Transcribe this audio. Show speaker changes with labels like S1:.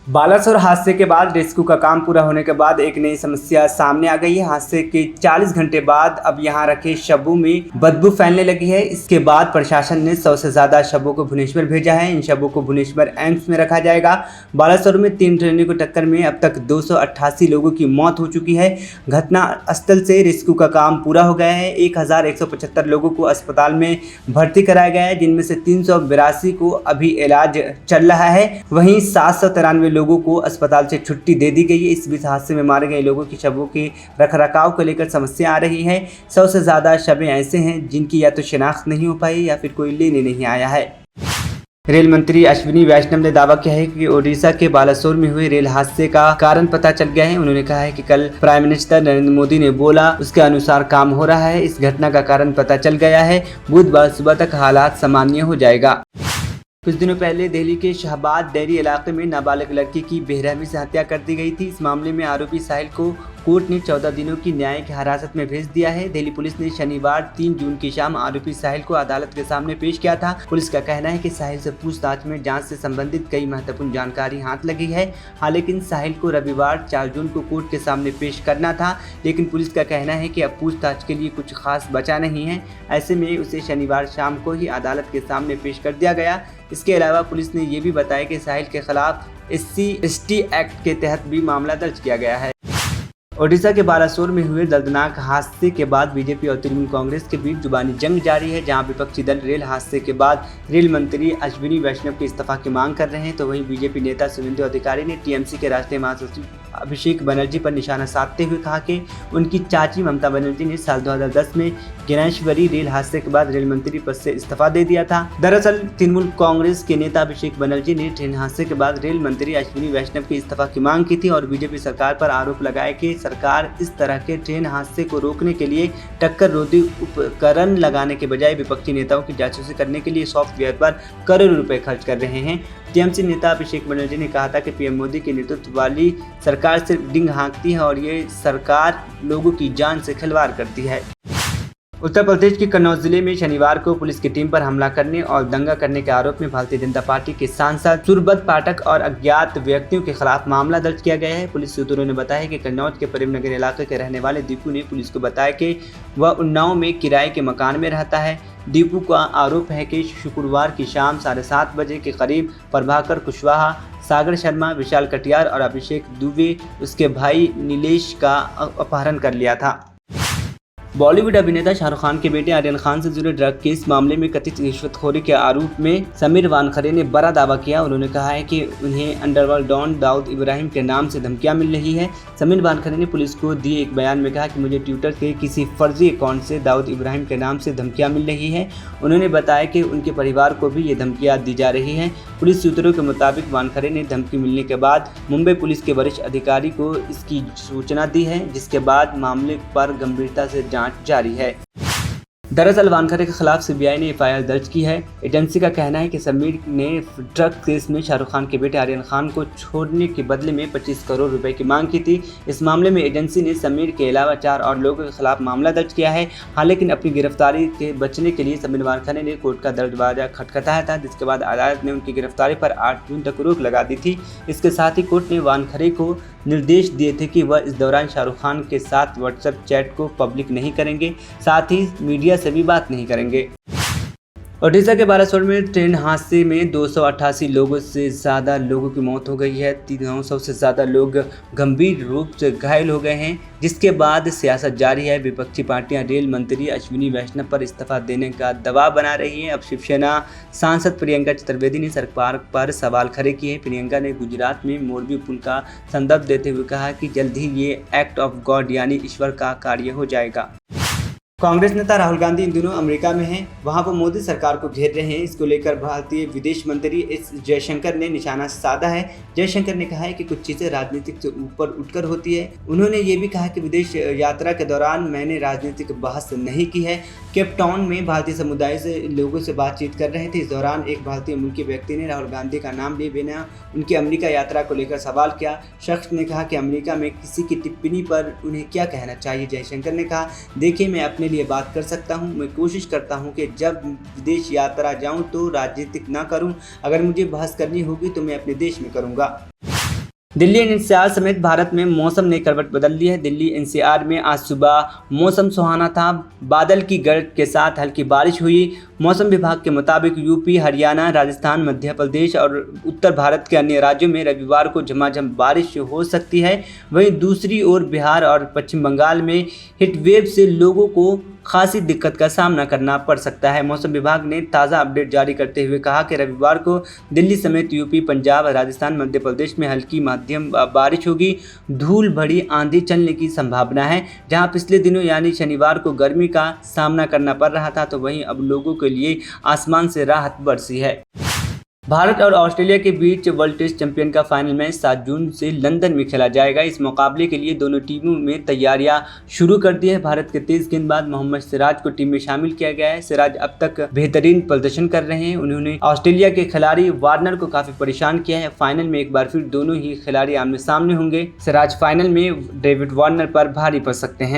S1: बालासोर हादसे के बाद रेस्क्यू का काम पूरा होने के बाद एक नई समस्या सामने आ गई है। हादसे के 40 घंटे बाद अब यहां रखे शवों में बदबू फैलने लगी है। इसके बाद प्रशासन ने 100 से ज्यादा शवों को भुवनेश्वर भेजा है। इन शवों को भुवनेश्वर एम्स में रखा जाएगा। बालासोर में 3 ट्रेनों की टक्कर में अब तक 288 लोगों की मौत हो चुकी है। घटना स्थल से रेस्क्यू का काम पूरा हो गया है। 1175 लोगों को अस्पताल में भर्ती कराया गया है, जिनमें से 382 को अभी इलाज चल रहा है। वहीं 793 लोगों को अस्पताल से छुट्टी दे दी गई है। इस बीच हादसे में मारे गए लोगों की शवों के रखरखाव को लेकर समस्या आ रही है। 100 से ज़्यादा शवें ऐसे हैं जिनकी या तो शिनाख्त नहीं हो पाई या फिर कोई लेने नहीं आया है। रेल मंत्री अश्विनी वैष्णव ने दावा किया है कि ओडिशा के बालासोर में हुए रेल हादसे का कारण पता चल गया है। उन्होंने कहा है कि कल प्राइम मिनिस्टर नरेंद्र मोदी ने बोला, उसके अनुसार काम हो रहा है। इस घटना का कारण पता चल गया है। बुधवार सुबह तक हालात सामान्य हो जाएगा। कुछ दिनों पहले दिल्ली के शाहबाद डेयरी इलाके में नाबालिग लड़की की बेरहमी से हत्या कर दी गई थी। इस मामले में आरोपी साहिल को कोर्ट ने 14 दिनों की न्यायिक हिरासत में भेज दिया है। दिल्ली पुलिस ने शनिवार 3 जून की शाम आरोपी साहिल को अदालत के सामने पेश किया था। पुलिस का कहना है कि साहिल से पूछताछ में जांच से संबंधित कई महत्वपूर्ण जानकारी हाथ लगी है। हालांकि साहिल को रविवार 4 जून को कोर्ट के सामने पेश करना था, लेकिन पुलिस का कहना है कि अब पूछताछ के लिए कुछ खास बचा नहीं है। ऐसे में उसे शनिवार शाम को ही अदालत के सामने पेश कर दिया गया। इसके अलावा पुलिस ने ये भी बताया कि साहिल के खिलाफ SC/ST एक्ट के तहत भी मामला दर्ज किया गया है। ओडिशा के बालासोर में हुए दर्दनाक हादसे के बाद बीजेपी और तृणमूल कांग्रेस के बीच जुबानी जंग जारी है। जहां विपक्षी दल रेल हादसे के बाद रेल मंत्री अश्विनी वैष्णव के इस्तीफा की मांग कर रहे हैं, तो वहीं बीजेपी नेता शुभेंदु अधिकारी ने टीएमसी के राष्ट्रीय महासचिव अभिषेक बनर्जी पर निशाना साधते हुए कहा कि उनकी चाची ममता बनर्जी ने साल 2010 में गिरांशवरी रेल हादसे के बाद रेल मंत्री पद से इस्तीफा दे दिया था। दरअसल तृणमूल कांग्रेस के नेता अभिषेक बनर्जी ने ट्रेन हादसे के बाद रेल मंत्री अश्विनी वैष्णव के इस्तीफा की मांग की थी और बीजेपी सरकार पर आरोप लगाया कि सरकार इस तरह के ट्रेन हादसे को रोकने के लिए टक्कर रोधी उपकरण लगाने के बजाय विपक्षी नेताओं की जासूसी करने के लिए सॉफ्टवेयर पर करोड़ों रुपए खर्च कर रहे हैं। टीएमसी नेता अभिषेक बनर्जी ने कहा था कि पीएम मोदी के नेतृत्व वाली सरकार सिर्फ डिंग हाँकती है और ये सरकार लोगों की जान से खिलवाड़ करती है। उत्तर प्रदेश के कन्नौज जिले में शनिवार को पुलिस की टीम पर हमला करने और दंगा करने के आरोप में भारतीय जनता पार्टी के सांसद सुरभद्र पाठक और अज्ञात व्यक्तियों के खिलाफ मामला दर्ज किया गया है। पुलिस सूत्रों ने बताया कि कन्नौज के प्रेमनगर इलाके के रहने वाले दीपू ने पुलिस को बताया कि वह उन्नाव में किराए के मकान में रहता है। दीपू का आरोप है कि शुक्रवार की शाम 7:30 बजे के करीब प्रभाकर कुशवाहा, सागर शर्मा, विशाल कटियार और अभिषेक दुबे उसके भाई नीलेश का अपहरण कर लिया था। बॉलीवुड अभिनेता शाहरुख खान के बेटे आर्यन खान से जुड़े ड्रग केस मामले में कथित रिश्वतखोरी के आरोप में समीर वानखड़े ने बड़ा दावा किया। उन्होंने कहा है कि उन्हें अंडरवर्ल्ड डॉन दाऊद इब्राहिम के नाम से धमकियां मिल रही है। समीर वानखड़े ने पुलिस को दिए एक बयान में कहा कि मुझे ट्विटर के किसी फर्जी अकाउंट से दाऊद इब्राहिम के नाम से धमकियां मिल रही है। उन्होंने बताया कि उनके परिवार को भी ये धमकियां दी जा रही हैं। पुलिस सूत्रों के मुताबिक वानखड़े ने धमकी मिलने के बाद मुंबई पुलिस के वरिष्ठ अधिकारी को इसकी सूचना दी है, जिसके बाद मामले पर गंभीरता से जांच जारी है। दरअसल वानखड़े के खिलाफ सीबीआई ने एफआईआर दर्ज की है। एजेंसी का कहना है कि समीर ने ड्रग केस में शाहरुख खान के बेटे आर्यन खान को छोड़ने के बदले में 25 करोड़ रुपए की मांग की थी। इस मामले में एजेंसी ने समीर के अलावा 4 और लोगों के खिलाफ मामला दर्ज किया है। हालांकि अपनी गिरफ्तारी के बचने के लिए समीर वानखड़े ने कोर्ट का दरवाजा खटखटाया था, जिसके बाद अदालत ने उनकी गिरफ्तारी पर 8 जून तक रोक लगा दी थी। इसके साथ ही कोर्ट ने वानखड़े को निर्देश दिए थे कि वह इस दौरान शाहरुख खान के साथ व्हाट्सएप चैट को पब्लिक नहीं करेंगे, साथ ही मीडिया से भी बात नहीं करेंगे। ओडिशा के बालासोर में ट्रेन हादसे में 288 लोगों से ज़्यादा लोगों की मौत हो गई है। 300 से ज़्यादा लोग गंभीर रूप से घायल हो गए हैं, जिसके बाद सियासत जारी है। विपक्षी पार्टियां रेल मंत्री अश्विनी वैष्णव पर इस्तीफा देने का दबाव बना रही हैं। अब शिवसेना सांसद प्रियंका चतुर्वेदी ने सरकार पर सवाल खड़े किए हैं। प्रियंका ने गुजरात में मोरबी पुल का संदर्भ देते हुए कहा कि जल्द ही ये एक्ट ऑफ गॉड यानी ईश्वर का कार्य हो जाएगा। कांग्रेस नेता राहुल गांधी इन दिनों अमेरिका में हैं। वहां पर मोदी सरकार को घेर रहे हैं। इसको लेकर भारतीय विदेश मंत्री एस जयशंकर ने निशाना साधा है। जयशंकर ने कहा है कि कुछ चीज़ें राजनीतिक से ऊपर उठकर होती है। उन्होंने ये भी कहा कि विदेश यात्रा के दौरान मैंने राजनीतिक बहस नहीं की है। केप टाउन में भारतीय समुदाय से लोगों से बातचीत कर रहे थे। इस दौरान एक भारतीय मूल के व्यक्ति ने राहुल गांधी का नाम लिए बिना उनकी अमेरिका यात्रा को लेकर सवाल किया। शख्स ने कहा कि अमेरिका में किसी की टिप्पणी पर उन्हें क्या कहना चाहिए। जयशंकर ने कहा, देखिए मैं अपने लिए बात कर सकता हूं। मैं कोशिश करता हूं कि जब विदेश यात्रा जाऊं तो राजनीतिक ना करूं। अगर मुझे बहस करनी होगी तो मैं अपने देश में करूंगा। दिल्ली एनसीआर समेत भारत में मौसम ने करवट बदल ली है। दिल्ली एनसीआर में आज सुबह मौसम सुहाना था, बादल की गर्ज के साथ हल्की बारिश हुई। मौसम विभाग के मुताबिक यूपी, हरियाणा, राजस्थान, मध्य प्रदेश और उत्तर भारत के अन्य राज्यों में रविवार को झमाझम बारिश हो सकती है। वहीं दूसरी ओर बिहार और पश्चिम बंगाल में हीटवेव से लोगों को खासी दिक्कत का सामना करना पड़ सकता है। मौसम विभाग ने ताज़ा अपडेट जारी करते हुए कहा कि रविवार को दिल्ली समेत यूपी, पंजाब, राजस्थान, मध्य प्रदेश में हल्की मध्यम बारिश होगी। धूल भरी आंधी चलने की संभावना है। जहां पिछले दिनों यानी शनिवार को गर्मी का सामना करना पड़ रहा था, तो वहीं अब लोगों के लिए आसमान से राहत बरसी है। भारत और ऑस्ट्रेलिया के बीच वर्ल्ड टेस्ट चैंपियन का फाइनल मैच 7 जून से लंदन में खेला जाएगा। इस मुकाबले के लिए दोनों टीमों में तैयारियां शुरू कर दी है। भारत के तेज गेंदबाज मोहम्मद सिराज को टीम में शामिल किया गया है। सिराज अब तक बेहतरीन प्रदर्शन कर रहे हैं। उन्होंने ऑस्ट्रेलिया के खिलाड़ी वार्नर को काफी परेशान किया है। फाइनल में एक बार फिर दोनों ही खिलाड़ी आमने सामने होंगे। सिराज फाइनल में डेविड वार्नर पर भारी पड़ सकते हैं।